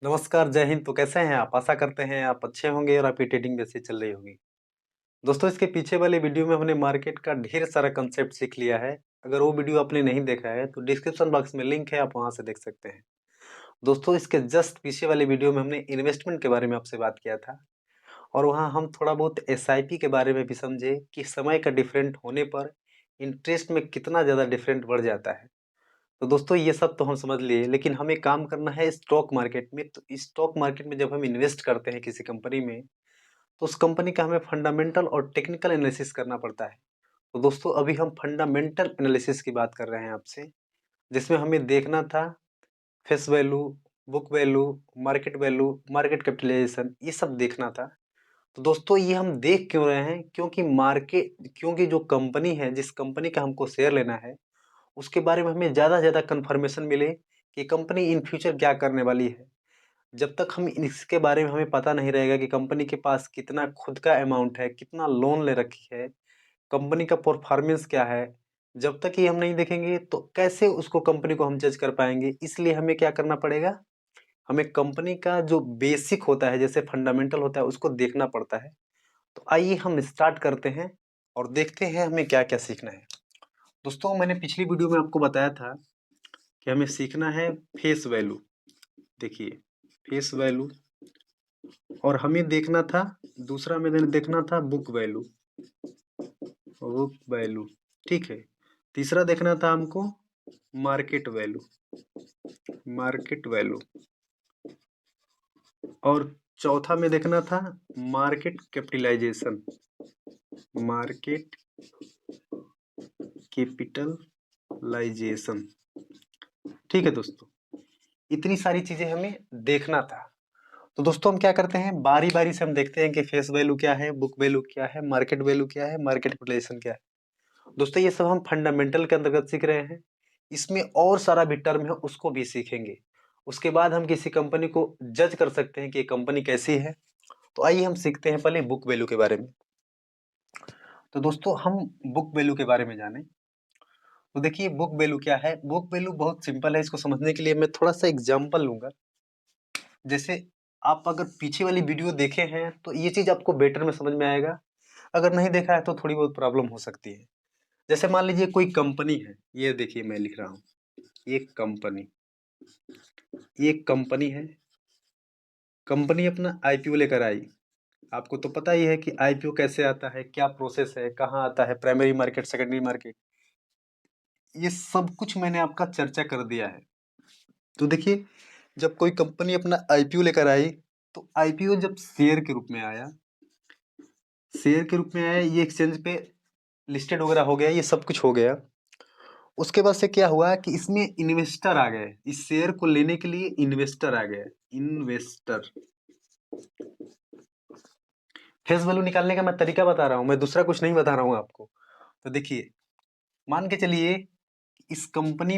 नमस्कार, जय हिंद। तो कैसे हैं आप? आशा करते हैं आप अच्छे होंगे और आपकी ट्रेडिंग वैसे चल रही होगी। दोस्तों, इसके पीछे वाले वीडियो में हमने मार्केट का ढेर सारा कंसेप्ट सीख लिया है। अगर वो वीडियो आपने नहीं देखा है तो डिस्क्रिप्शन बॉक्स में लिंक है, आप वहां से देख सकते हैं। दोस्तों, इसके जस्ट पीछे वाले वीडियो में हमने इन्वेस्टमेंट के बारे में आपसे बात किया था और वहाँ हम थोड़ा बहुत एसआईपी के बारे में भी समझे कि समय का डिफरेंट होने पर इंटरेस्ट में कितना ज़्यादा डिफरेंट बढ़ जाता है। तो दोस्तों, ये सब तो हम समझ लिए, लेकिन हमें काम करना है स्टॉक मार्केट में। तो स्टॉक मार्केट में जब हम इन्वेस्ट करते हैं किसी कंपनी में, तो उस कंपनी का हमें फंडामेंटल और टेक्निकल एनालिसिस करना पड़ता है। तो दोस्तों, अभी हम फंडामेंटल एनालिसिस की बात कर रहे हैं आपसे, जिसमें हमें देखना था face value, book value, market capitalisation, ये सब देखना था। तो दोस्तों, ये हम देख क्यों रहे हैं? क्योंकि जो कंपनी है, जिस कंपनी का हमको शेयर लेना है, उसके बारे में हमें ज़्यादा से ज़्यादा कन्फर्मेशन मिले कि कंपनी इन फ्यूचर क्या करने वाली है। जब तक हम इसके बारे में हमें पता नहीं रहेगा कि कंपनी के पास कितना खुद का अमाउंट है, कितना लोन ले रखी है, कंपनी का परफॉर्मेंस क्या है, जब तक ये हम नहीं देखेंगे तो कैसे उसको कंपनी को हम जज कर पाएंगे। इसलिए हमें क्या करना पड़ेगा? हमें कंपनी का जो बेसिक होता है, जैसे फंडामेंटल होता है, उसको देखना पड़ता है। तो आइए हम स्टार्ट करते हैं और देखते हैं हमें क्या क्या सीखना है। दोस्तों, मैंने पिछली वीडियो में आपको बताया था कि हमें सीखना है फेस वैल्यू। देखिए, फेस वैल्यू, और हमें देखना था, दूसरा में देखना था बुक वैल्यू। बुक वैल्यू, ठीक है। तीसरा देखना था हमको मार्केट वैल्यू। मार्केट वैल्यू, और चौथा में देखना था मार्केट कैपिटलाइजेशन। मार्केट कैपिटलाइजेशन, ठीक है दोस्तों। इतनी सारी चीजें हमें देखना था। तो दोस्तों, हम क्या करते हैं, बारी बारी से हम देखते हैं कि फेस वैल्यू क्या है, बुक वैल्यू क्या है, मार्केट वैल्यू क्या है, मार्केट कैपिटलाइजेशन क्या है। दोस्तों, ये सब हम फंडामेंटल के अंतर्गत सीख रहे हैं। इसमें और सारा भी टर्म है, उसको भी सीखेंगे। उसके बाद हम किसी कंपनी को जज कर सकते हैं कि ये कंपनी कैसी है। तो आइए हम सीखते हैं पहले बुक वैल्यू के बारे में। तो दोस्तों, हम बुक वैल्यू के बारे में जाने। तो देखिए, बुक वैल्यू क्या है। बुक वैल्यू बहुत सिंपल है। इसको समझने के लिए मैं थोड़ा सा एग्जाम्पल लूंगा। जैसे आप अगर पीछे वाली वीडियो देखे हैं तो ये चीज आपको बेटर में समझ में आएगा। अगर नहीं देखा है तो थोड़ी बहुत प्रॉब्लम हो सकती है। जैसे मान लीजिए कोई कंपनी है, ये देखिए मैं लिख रहा हूँ, ये कंपनी, ये कंपनी है। कंपनी अपना आईपीओ लेकर आई। आपको तो पता ही है कि आईपीओ कैसे आता है, क्या प्रोसेस है, कहाँ आता है, प्राइमरी मार्केट, सेकेंडरी मार्केट, ये सब कुछ मैंने आपका चर्चा कर दिया है। तो देखिए, जब कोई कंपनी अपना आईपीओ लेकर आई, तो आईपीओ जब शेयर के रूप में आया, शेयर के रूप में आया, ये एक्सचेंज पे लिस्टेड वगैरह हो गया, ये सब कुछ हो गया। उसके बाद से क्या हुआ कि इसमें इन्वेस्टर आ गए। इस शेयर को लेने के लिए इन्वेस्टर आ गए। इन्वेस्टर, फेस वैल्यू निकालने का मैं तरीका बता रहा हूँ, मैं दूसरा कुछ नहीं बता रहा हूँ आपको। तो देखिए, मान के चलिए इस कंपनी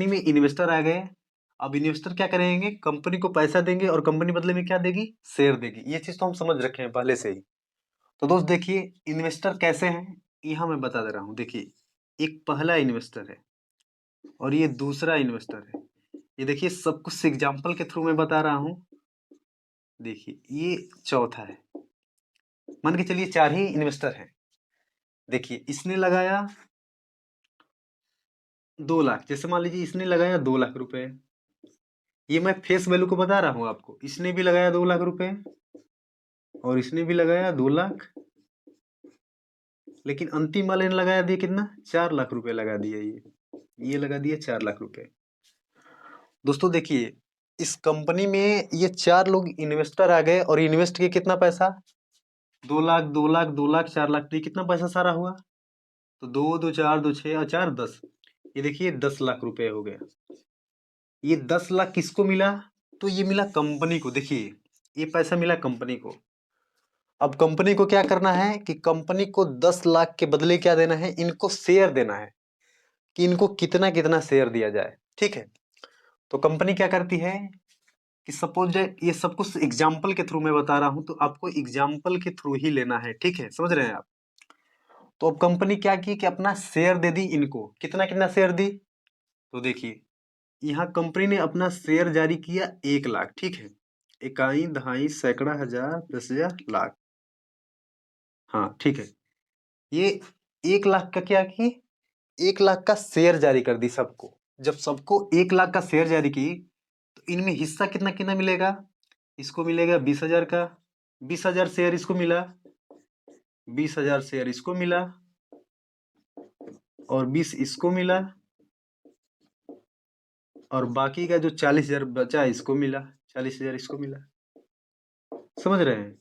में इन्वेस्टर आ गए। अब इन्वेस्टर क्या करेंगे, कंपनी को पैसा देंगे और कंपनी बदले में क्या देगी, शेयर देगी। ये चीज तो हम समझ रखे हैं पहले से ही। तो दोस्त देखिए, इन्वेस्टर कैसे हैं, यहाँ मैं बता दे रहा हूँ। देखिए, एक पहला इन्वेस्टर है और ये दूसरा इन्वेस्टर है। ये देखिए, सब कुछ एग्जाम्पल के थ्रू मैं बता रहा हूँ। देखिए, ये चौथा है। मान के चलिए चार ही इन्वेस्टर हैं। देखिए, इसने लगाया 2 लाख, जैसे मान लीजिए इसने लगाया 2 लाख रुपए। ये मैं फेस वैल्यू को बता रहा हूँ आपको। इसने भी लगाया 2 लाख रुपए और इसने भी लगाया 2 लाख, लेकिन अंतिम वाले ने लगाया दिया कितना, 4 लाख रुपए लगा दिया। ये लगा दिया 4 लाख रुपए। दोस्तों देखिए, इस कंपनी में ये चार लोग इन्वेस्टर आ गए और इन्वेस्ट किए कितना पैसा, 2 लाख, 2 लाख, 2 लाख, 4 लाख। तो ये कितना पैसा सारा हुआ, तो दो दो चार, दो छः और चार 10। ये देखिए 10 लाख रुपए हो गया। ये 10 लाख किसको मिला, तो ये मिला कंपनी को। देखिए, ये पैसा मिला कंपनी को। अब कंपनी को क्या करना है कि कंपनी को 10 लाख के बदले क्या देना है, इनको शेयर देना है कि इनको कितना कितना शेयर दिया जाए। ठीक है। तो कंपनी क्या करती है कि सपोज ये सब कुछ एग्जाम्पल के थ्रू मैं बता रहा हूं, तो आपको एग्जाम्पल के थ्रू ही लेना है। ठीक है, समझ रहे हैं आप। तो अब कंपनी क्या की कि अपना शेयर दे दी इनको। कितना कितना शेयर दी, तो देखिए, यहाँ कंपनी ने अपना शेयर जारी किया 1 लाख, ठीक है। इकाई, दहाई, सैकड़ा, हजार, 10,000, लाख। हाँ ठीक है। ये 1 लाख का क्या की, 1 लाख का शेयर जारी कर दी सबको। जब सबको 1 लाख का शेयर जारी की तो इनमें हिस्सा कितना कितना मिलेगा, इसको मिलेगा 20,000 का, 20,000 शेयर इसको मिला, 20,000 शेयर इसको मिला, और 20 इसको मिला, और बाकी का जो 40,000 बचा इसको मिला, 40,000 इसको मिला। समझ रहे हैं?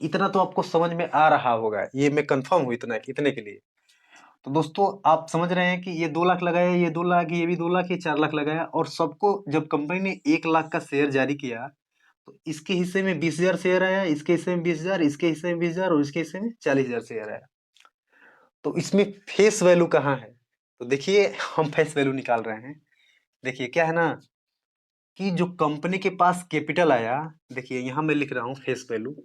इतना तो आपको समझ में आ रहा होगा, ये मैं कंफर्म हूँ इतना, इतने के लिए। तो दोस्तों आप समझ रहे हैं कि ये 2 लाख लगाया, ये 2 लाख, ये भी 2 लाख, ये 4 लाख लगाया, और सबको जब कंपनी ने 1 लाख का शेयर जारी किया तो इसके हिस्से में 20,000 शेयर आया, इसके हिस्से में 20,000, इसके हिस्से में 20,000, और इसके हिस्से में 40,000 शेयर आया। तो इसमें फेस वैल्यू कहाँ है? तो देखिए हम फेस वैल्यू निकाल रहे हैं। देखिए क्या है ना, कि जो कंपनी के पास कैपिटल आया, देखिए यहाँ मैं लिख रहा हूँ फेस वैल्यू,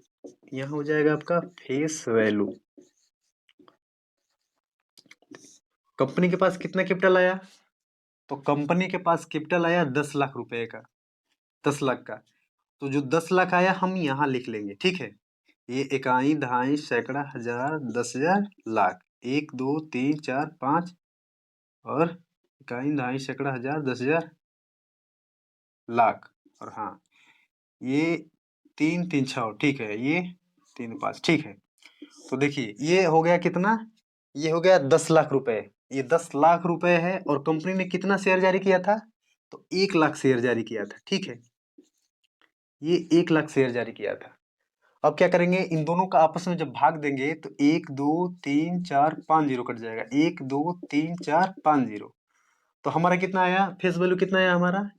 यहाँ हो जाएगा आपका फेस वैल्यू। कंपनी के पास कितना कैपिटल आया? तो कंपनी के पास कैपिटल आया 10 लाख रुपए का, 10 लाख का। तो जो 10 लाख आया हम यहाँ लिख लेंगे, ठीक है। ये इकाई, दहाई, सैकड़ा, हजार, 10,000, लाख, 1 2 3 4 5, और इकाई, दहाई, सैकड़ा, हजार, 10,000, लाख, और हाँ ये 3 3 6, ठीक है, ये 3 5, ठीक है। तो देखिए ये हो गया कितना, ये हो गया 10 लाख रुपए। ये 10 लाख रुपए है, और कंपनी ने कितना शेयर जारी किया था? तो 1 लाख शेयर जारी किया था, ठीक है। ये 1 लाख शेयर जारी किया था। अब क्या करेंगे, इन दोनों का आपस में जब भाग देंगे तो 1 2 3 4 5 जीरो कट जाएगा, 1 2 3 4 5 जीरो। तो हमारा कितना आया, फेस वैल्यू कितना आया हमारा?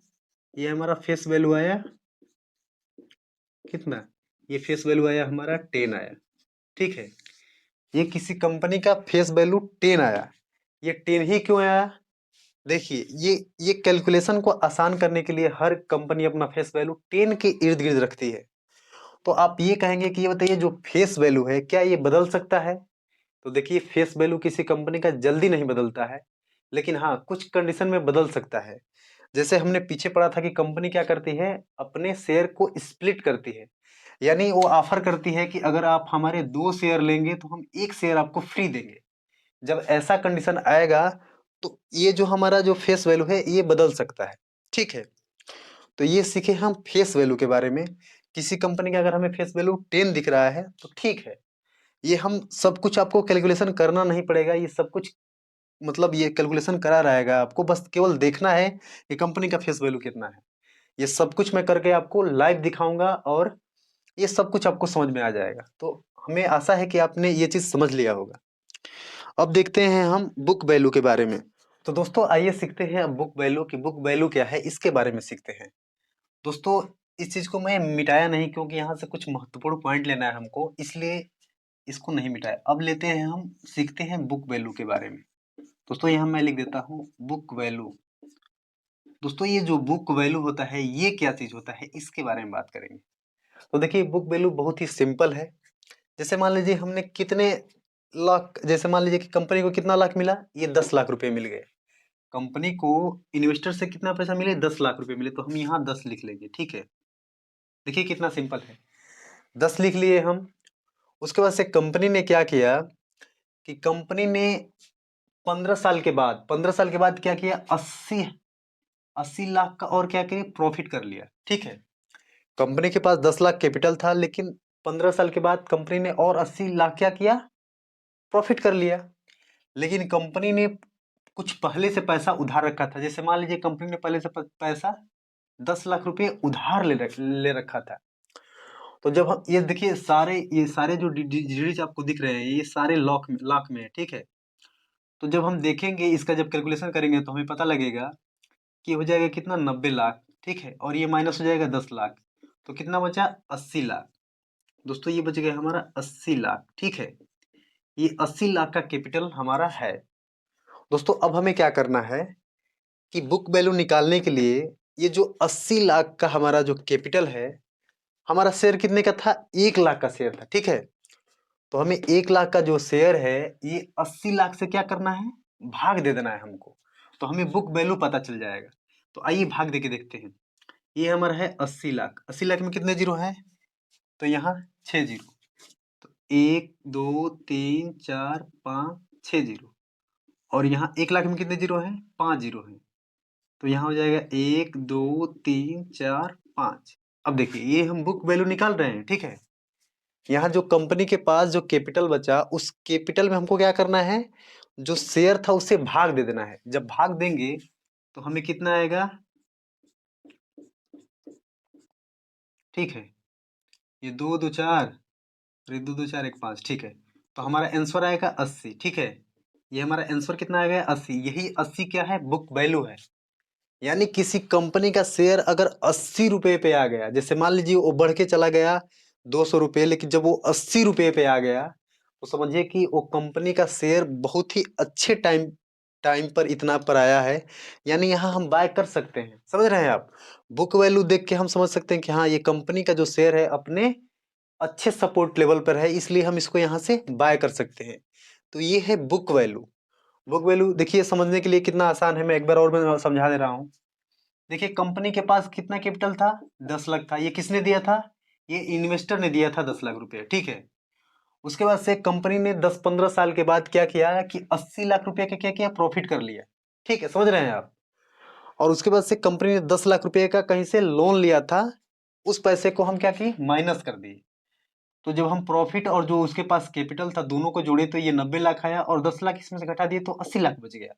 ये हमारा फेस वैल्यू आया कितना, ये फेस वैल्यू आया हमारा 10 आया, ठीक है। ये किसी कंपनी का फेस वैल्यू 10 आया। ये 10 ही क्यों आया? देखिए ये कैलकुलेशन को आसान करने के लिए हर कंपनी अपना फेस वैल्यू 10 के इर्द गिर्द रखती है। तो आप ये कहेंगे कि ये बताइए जो फेस वैल्यू है क्या ये बदल सकता है? तो देखिए फेस वैल्यू किसी कंपनी का जल्दी नहीं बदलता है, लेकिन हाँ कुछ कंडीशन में बदल सकता है। जैसे हमने पीछे पढ़ा था कि कंपनी क्या करती है, अपने शेयर को स्प्लिट करती है। यानी वो ऑफर करती है कि अगर आप हमारे 2 शेयर लेंगे तो हम 1 शेयर आपको फ्री देंगे। जब ऐसा कंडीशन आएगा तो ये जो हमारा जो फेस वैल्यू है ये बदल सकता है, ठीक है। तो ये सीखे हम फेस वैल्यू के बारे में। किसी कंपनी का अगर हमें फेस वैल्यू 10 दिख रहा है तो ठीक है, ये हम सब कुछ आपको कैलकुलेशन करना नहीं पड़ेगा, ये सब कुछ मतलब ये कैलकुलेशन करा रहेगा, आपको बस केवल देखना है कि कंपनी का फेस वैल्यू कितना है। ये सब कुछ मैं करके आपको लाइव दिखाऊंगा, और ये सब कुछ आपको समझ में आ जाएगा। तो हमें आशा है कि आपने ये चीज समझ लिया होगा। अब देखते हैं हम बुक वैल्यू के बारे में। तो दोस्तों आइए सीखते हैं अब बुक वैल्यू की, बुक वैल्यू क्या है इसके बारे में सीखते हैं। दोस्तों इस चीज को मैं मिटाया नहीं, क्योंकि यहाँ से कुछ महत्वपूर्ण पॉइंट लेना है हमको, इसलिए इसको नहीं मिटाया। अब लेते हैं हम सीखते हैं बुक वैल्यू के बारे में। दोस्तों यहाँ मैं लिख देता हूँ बुक वैल्यू। दोस्तों ये जो बुक वैल्यू होता है ये क्या चीज होता है इसके बारे में बात करेंगे। तो देखिए बुक वैल्यू बहुत ही सिंपल है। जैसे मान लीजिए हमने कितने लाख, जैसे मान लीजिए कि कंपनी को कितना लाख मिला, ये 10 लाख रुपए मिल गए। कंपनी को इन्वेस्टर से कितना पैसा मिले, 10 लाख रुपए मिले, तो हम यहाँ 10 लिख लेंगे, ठीक है। देखिए कितना सिंपल है, 10 लिख लिए हम। उसके बाद से कंपनी ने क्या किया कि कंपनी ने 15 साल के बाद, 15 साल के बाद क्या किया, 80 लाख का और क्या किया, प्रॉफिट कर लिया, ठीक है। कंपनी के पास 10 लाख कैपिटल था, लेकिन 15 साल के बाद कंपनी ने और 80 लाख क्या किया, प्रॉफिट कर लिया। लेकिन कंपनी ने कुछ पहले से पैसा उधार रखा था। जैसे मान लीजिए कंपनी ने पहले से पैसा 10 लाख रुपए उधार ले रखा था। तो जब हम ये देखिए ये सारे जो डिजिट आपको दिख रहे हैं ये सारे लाख में है, ठीक है। तो जब हम देखेंगे इसका, जब कैलकुलेशन करेंगे तो हमें पता लगेगा कि हो जाएगा कितना, 90 लाख, ठीक है। और ये माइनस हो जाएगा 10 लाख, तो कितना बचा, 80 लाख। दोस्तों ये बच गया हमारा 80 लाख, ठीक है। ये 80 लाख का कैपिटल हमारा है। दोस्तों अब हमें क्या करना है कि बुक वैल्यू निकालने के लिए ये जो 80 लाख का हमारा जो कैपिटल है, हमारा शेयर कितने का था, 1 लाख का शेयर था, ठीक है। तो हमें 1 लाख का जो शेयर है ये 80 लाख से क्या करना है, भाग दे देना है हमको। तो हमें बुक वैल्यू पता चल जाएगा। तो आइए भाग देके देखते हैं। ये हमारा है 80 लाख। 80 लाख में कितने जीरो हैं? तो यहाँ 6 जीरो। तो 1 2 3 4 5 6 जीरो। और यहाँ 1 लाख में कितने जीरो हैं? 5 जीरो हैं। तो यहाँ हो जाएगा 1 2 3 4 5। अब देखिए ये हम बुक वैल्यू निकाल रहे हैं, ठीक है। यहाँ जो कंपनी के पास जो कैपिटल बचा, उस कैपिटल में हमको क्या करना है? जो शेयर था उससे भाग दे देना है। जब भाग देंगे तो हमें कितना आएगा? ठीक है, ये 2 2 4, और ये 2 2 4 1 5, ठीक है। तो हमारा आंसर आएगा 80, ठीक है। ये हमारा आंसर कितना आ गया? 80। यही 80 क्या है? बुक वैल्यू है। यानी किसी कंपनी का शेयर अगर 80 रुपए पे आ गया, जैसे मान लीजिए वो बढ़ के चला गया 200 रुपये, लेकिन जब वो 80 रुपये पे आ गया तो समझिए कि वो कंपनी का शेयर बहुत ही अच्छे टाइम टाइम पर इतना पर आया है। यानी यहाँ हम बाय कर सकते हैं, समझ रहे हैं आप? बुक वैल्यू देख के हम समझ सकते हैं कि हाँ, ये कंपनी का जो शेयर है अपने अच्छे सपोर्ट लेवल पर है, इसलिए हम इसको यहाँ से बाय कर सकते हैं। तो ये है बुक वैल्यू। बुक वैल्यू देखिए समझने के लिए कितना आसान है। मैं एक बार और मैं समझा दे रहा हूँ। देखिए कंपनी के पास कितना कैपिटल था? 10 लाख था। ये किसने दिया था? ये इन्वेस्टर ने दिया था 10 लाख रुपए, ठीक है। उसके बाद से कंपनी ने 10-15 साल के बाद क्या किया कि 80 लाख रुपए का क्या किया? प्रॉफिट कर लिया, ठीक है, समझ रहे हैं आप? और उसके बाद से कंपनी ने 10 लाख रुपए का कहीं से लोन लिया था, उस पैसे को हम क्या किए? माइनस कर दिए। तो जब हम प्रॉफिट और जो उसके पास कैपिटल था दोनों को जोड़े तो ये 90 लाख आया, और 10 लाख इसमें से घटा दिए तो 80 लाख बच गया।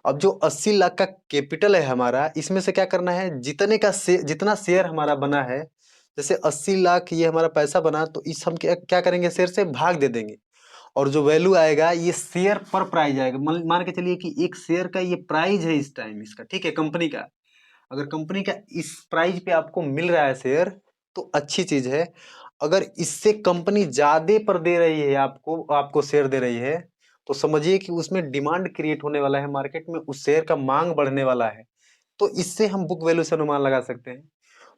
अब जो 80 लाख का कैपिटल है हमारा, इसमें से क्या करना है? जितना शेयर हमारा बना है, जैसे 80 लाख ये हमारा पैसा बना, तो इस हम क्या क्या करेंगे? शेयर से भाग दे देंगे। और जो वैल्यू आएगा ये शेयर पर प्राइस आएगा। मान के चलिए कि एक शेयर का ये प्राइस है इस टाइम इसका, ठीक है, कंपनी का। अगर कंपनी का इस प्राइस पे आपको मिल रहा है शेयर तो अच्छी चीज है। अगर इससे कंपनी ज्यादा पर दे रही है, आपको आपको शेयर दे रही है, तो समझिए कि उसमें डिमांड क्रिएट होने वाला है, मार्केट में उस शेयर का मांग बढ़ने वाला है। तो इससे हम बुक वैल्यू से अनुमान लगा सकते हैं।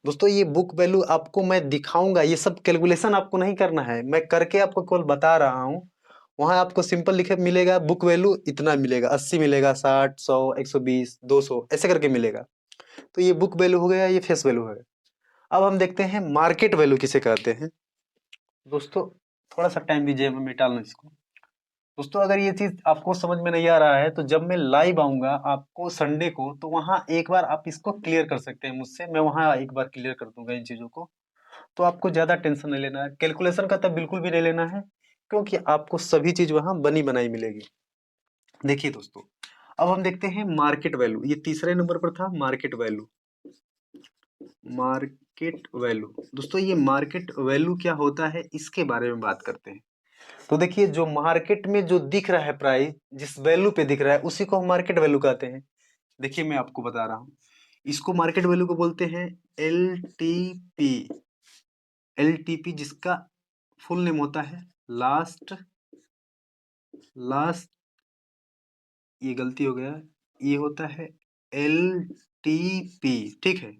दोस्तों ये बुक वैल्यू आपको मैं दिखाऊंगा, ये सब कैलकुलेशन आपको नहीं करना है, मैं करके आपको केवल बता रहा हूँ। वहां आपको सिंपल लिखे मिलेगा बुक वैल्यू इतना मिलेगा, 80 मिलेगा, 60 100 120 200 ऐसे करके मिलेगा। तो ये बुक वैल्यू हो गया, ये फेस वैल्यू है। अब हम देखते हैं मार्केट वैल्यू किसे कहते हैं। दोस्तों थोड़ा सा टाइम दीजिए, मैं मिटा लूं इसको। दोस्तों अगर ये चीज आपको समझ में नहीं आ रहा है तो जब मैं लाइव आऊंगा आपको संडे को, तो वहां एक बार आप इसको क्लियर कर सकते हैं मुझसे, मैं वहां एक बार क्लियर कर दूंगा इन चीजों को। तो आपको ज्यादा टेंशन नहीं लेना है, कैलकुलेशन का तब बिल्कुल भी नहीं लेना है, क्योंकि आपको सभी चीज वहां बनी बनाई मिलेगी। देखिए दोस्तों, अब हम देखते हैं मार्केट वैल्यू। ये तीसरे नंबर पर था मार्केट वैल्यू। मार्केट वैल्यू दोस्तों, ये मार्केट वैल्यू क्या होता है इसके बारे में बात करते हैं। तो देखिए जो मार्केट में जो दिख रहा है प्राइस, जिस वैल्यू पे दिख रहा है उसी को हम मार्केट वैल्यू कहते हैं। देखिए मैं आपको बता रहा हूँ, इसको मार्केट वैल्यू को बोलते हैं L T P. L T P जिसका फुल नेम होता है लास्ट लास्ट ये गलती हो गया, ये होता है एल टी पी, ठीक है,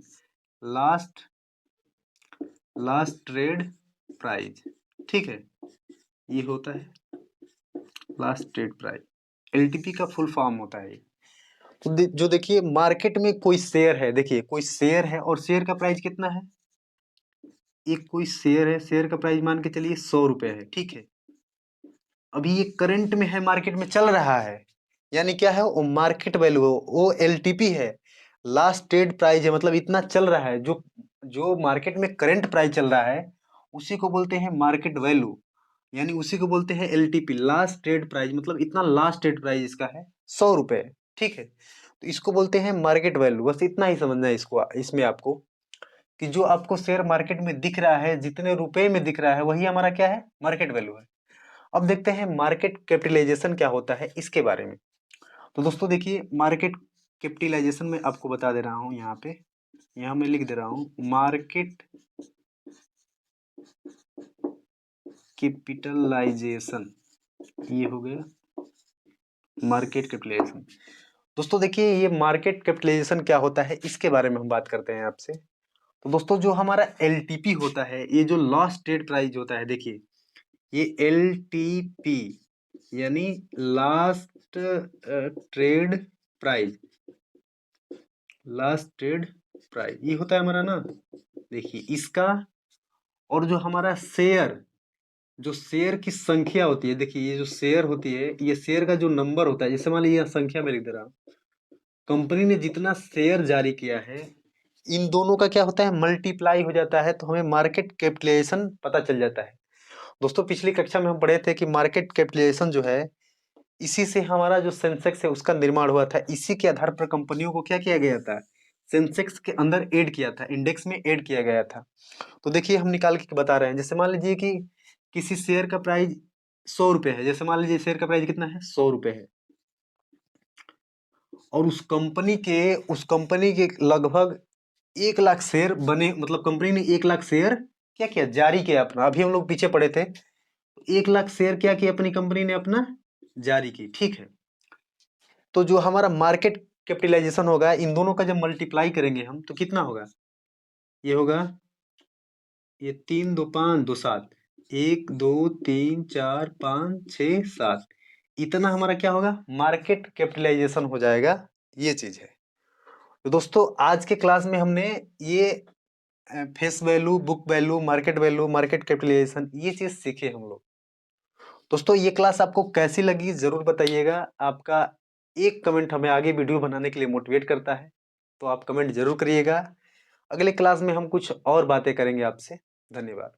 लास्ट लास्ट ट्रेड प्राइस, ठीक है, ये होता है लास्ट ट्रेड प्राइस। एलटीपी का फुल फॉर्म होता है ये। तो जो देखिए मार्केट में कोई शेयर है, देखिए कोई शेयर है और शेयर का प्राइस कितना है? एक कोई शेयर है, शेयर का प्राइस मान के चलिए 100 रुपए है, ठीक है। अभी ये करंट में है, मार्केट में चल रहा है, यानी क्या है? वो मार्केट वैल्यू, वो एलटीपी है, लास्ट ट्रेड प्राइस है, मतलब इतना चल रहा है। जो जो मार्केट में करंट प्राइस चल रहा है उसी को बोलते हैं मार्केट वैल्यू, यानी उसी को बोलते हैं एलटीपी, लास्ट ट्रेड प्राइस, मतलब इतना लास्ट ट्रेड प्राइस इसका है 100 रुपए, ठीक है। तो इसको बोलते हैं मार्केट वैल्यू। बस इतना ही समझना है इसको, इसमें आपको, कि जो आपको शेयर मार्केट में दिख रहा है, जितने रुपए में दिख रहा है, वही हमारा क्या है? मार्केट वैल्यू है। अब देखते हैं मार्केट कैपिटलाइजेशन क्या होता है इसके बारे में। तो दोस्तों देखिए मार्केट कैपिटलाइजेशन में आपको बता दे रहा हूं, यहाँ पे, यहाँ मैं लिख दे रहा हूं मार्केट कैपिटलाइजेशन, ये हो गया मार्केट कैपिटलाइजेशन। दोस्तों देखिए ये मार्केट कैपिटलाइजेशन क्या होता है इसके बारे में हम बात करते हैं आपसे। तो दोस्तों जो हमारा एलटीपी होता है, ये जो लास्ट ट्रेड प्राइस होता है, देखिए ये एलटीपी यानी last trade price, last trade price ये होता है हमारा ना। देखिए इसका और जो हमारा शेयर, जो शेयर की संख्या होती है, देखिए ये जो शेयर होती है, ये शेयर का जो नंबर होता है, जैसे मान लीजिए संख्या में लिख दे रहा हूँ, कंपनी ने जितना शेयर जारी किया है, इन दोनों का क्या होता है, मल्टीप्लाई हो जाता है, तो हमें मार्केट कैपिटलाइजेशन पता चल जाता है। दोस्तों पिछली कक्षा में हम पढ़े थे कि मार्केट कैपिटलाइजेशन जो है, इसी से हमारा जो सेंसेक्स है उसका निर्माण हुआ था। इसी के आधार पर कंपनियों को क्या किया गया था, सेंसेक्स के अंदर ऐड किया था, इंडेक्स में ऐड किया गया था। तो देखिए हम निकाल के बता रहे हैं, जैसे मान लीजिए कि किसी शेयर का प्राइस 100 रुपए है, जैसे मान लीजिए शेयर का प्राइस कितना है, 100 रुपए है, और उस कंपनी के लगभग 1 लाख शेयर बने, मतलब कंपनी ने 1 लाख शेयर क्या किया, जारी किया अपना। अभी हम लोग पीछे पढ़े थे, 1 लाख शेयर क्या किया अपनी कंपनी ने अपना, जारी की, ठीक है। तो जो हमारा मार्केट कैपिटलाइजेशन होगा, इन दोनों का जब मल्टीप्लाई करेंगे हम, तो कितना होगा, ये होगा, ये 3 2 5 2 7, 1 2 3 4 5 6 7, इतना हमारा क्या होगा, मार्केट कैपिटलाइजेशन हो जाएगा। ये चीज है। तो दोस्तों आज के क्लास में हमने ये face value, book value, market value, market capitalisation, ये चीज सीखे हम लोग। दोस्तों ये क्लास आपको कैसी लगी जरूर बताइएगा। आपका एक कमेंट हमें आगे वीडियो बनाने के लिए मोटिवेट करता है, तो आप कमेंट जरूर करिएगा। अगले क्लास में हम कुछ और बातें करेंगे आपसे। धन्यवाद।